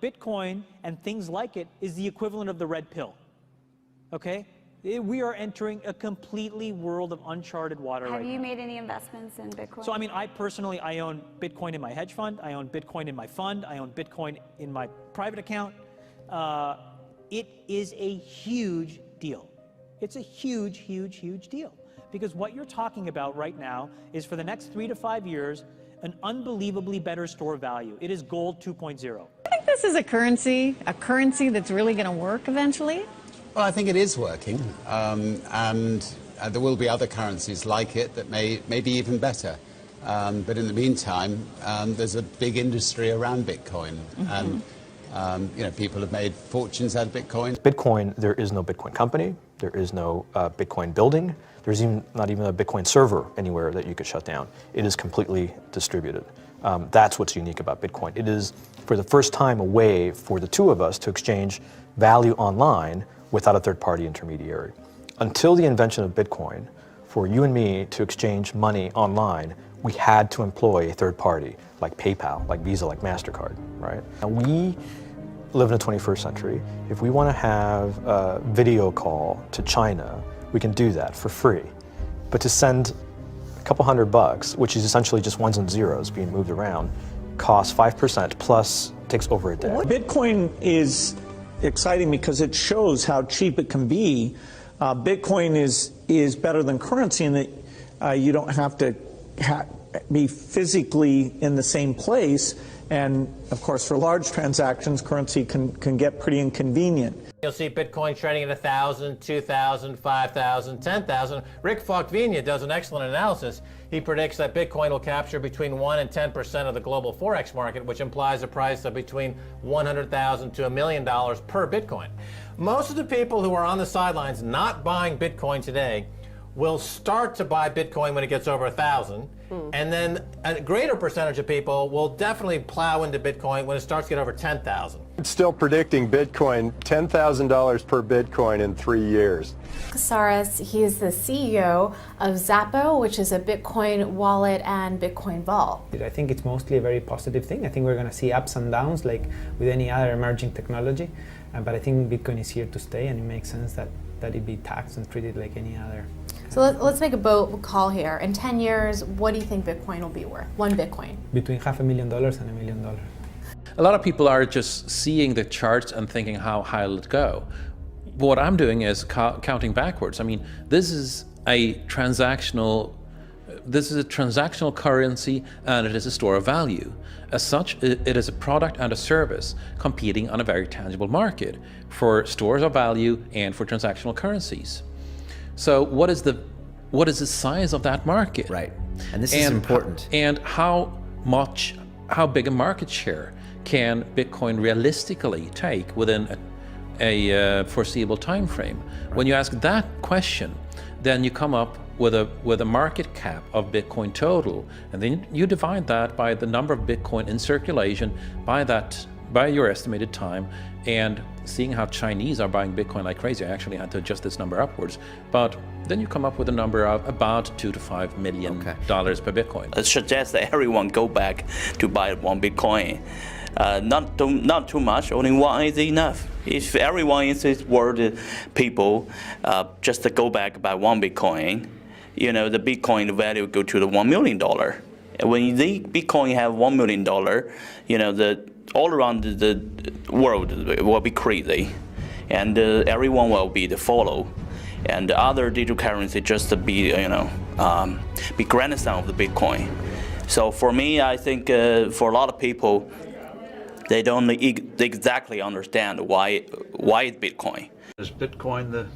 Bitcoin and things like it is the equivalent of the red pill, okay? We are entering a completely world of uncharted water right now. Have you made any investments in Bitcoin? So, I mean, I personally, I own Bitcoin in my hedge fund. I own Bitcoin in my fund. I own Bitcoin in my private account. It is a huge deal. It's a huge, huge, huge deal. Because what you're talking about right now is for the next 3 to 5 years, an unbelievably better store value. It is gold 2.0. I think this is a currency that's really going to work eventually. Well, I think it is working, and there will be other currencies like it that may be even better. But in the meantime, there's a big industry around Bitcoin, and you know, people have made fortunes out of Bitcoin. Bitcoin, there is no Bitcoin company, there is no Bitcoin building, there's not even a Bitcoin server anywhere that you could shut down. It is completely distributed. That's what's unique about Bitcoin. It is, for the first time, a way for the two of us to exchange value online without a third-party intermediary. Until the invention of Bitcoin, for you and me to exchange money online, we had to employ a third party, like PayPal, like Visa, like MasterCard, right? And we live in the 21st century. If we want to have a video call to China, we can do that for free. But to send a couple $100, which is essentially just ones and zeros being moved around, costs 5% plus takes over a day. Bitcoin is exciting because it shows how cheap it can be. Bitcoin is better than currency in that you don't have to be physically in the same place. And of course, for large transactions, currency can get pretty inconvenient. You'll see Bitcoin trading at 1,000, 2,000, 5,000, 10,000. Rick Falkvinia does an excellent analysis. He predicts that Bitcoin will capture between 1 and 10% of the global Forex market, which implies a price of between $100,000 to $1 million per Bitcoin. Most of the people who are on the sidelines not buying Bitcoin today will start to buy Bitcoin when it gets over 1,000. And then a greater percentage of people will definitely plow into Bitcoin when it starts to get over 10,000. It's still predicting Bitcoin, $10,000 per Bitcoin in 3 years. Casares, he is the CEO of Zappo, which is a Bitcoin wallet and Bitcoin vault. I think it's mostly a very positive thing. I think we're going to see ups and downs like with any other emerging technology. But I think Bitcoin is here to stay, and it makes sense that it be taxed and treated like any other. So let's make a bold call here. In 10 years, what do you think Bitcoin will be worth? One Bitcoin? Between $500,000 and $1 million. A lot of people are just seeing the charts and thinking, how high will it go? What I'm doing is counting backwards. I mean, this is a transactional currency, and it is a store of value. As such, it is a product and a service competing on a very tangible market for stores of value and for transactional currencies. So what is the size of that market? Right, and this is important. And how big a market share can Bitcoin realistically take within a foreseeable time frame? Right. When you ask that question, then you come up with a market cap of Bitcoin total, and then you divide that by the number of Bitcoin in circulation by your estimated time, and seeing how Chinese are buying Bitcoin like crazy. I actually had to adjust this number upwards, but then you come up with a number of about $2 to $5 million per Bitcoin. It suggests that everyone go back to buy one Bitcoin. Not too much, only one is enough. If everyone in this world, people, just to go back buy one Bitcoin, you know, the Bitcoin value go to the $1 million. And when the Bitcoin have $1 million, you know, all around the world will be crazy, and everyone will be the follow, and the other digital currency just to be, you know, be grandson of the Bitcoin. So for me, I think for a lot of people, they don't exactly understand why it's Bitcoin. Is Bitcoin the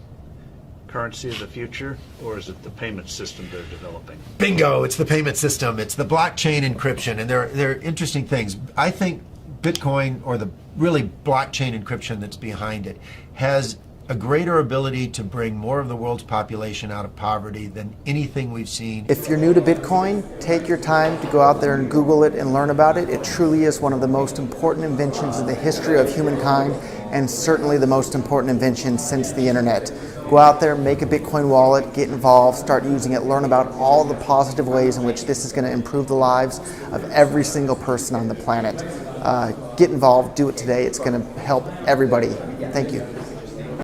currency of the future, or is it the payment system they're developing? Bingo! It's the payment system. It's the blockchain encryption, and they're interesting things. I think Bitcoin, or the really blockchain encryption that's behind it, has a greater ability to bring more of the world's population out of poverty than anything we've seen. If you're new to Bitcoin, take your time to go out there and Google it and learn about it. It truly is one of the most important inventions in the history of humankind, and certainly the most important invention since the internet. Go out there, make a Bitcoin wallet, get involved, start using it, learn about all the positive ways in which this is going to improve the lives of every single person on the planet. get involved, do it today. It's going to help everybody. Thank you.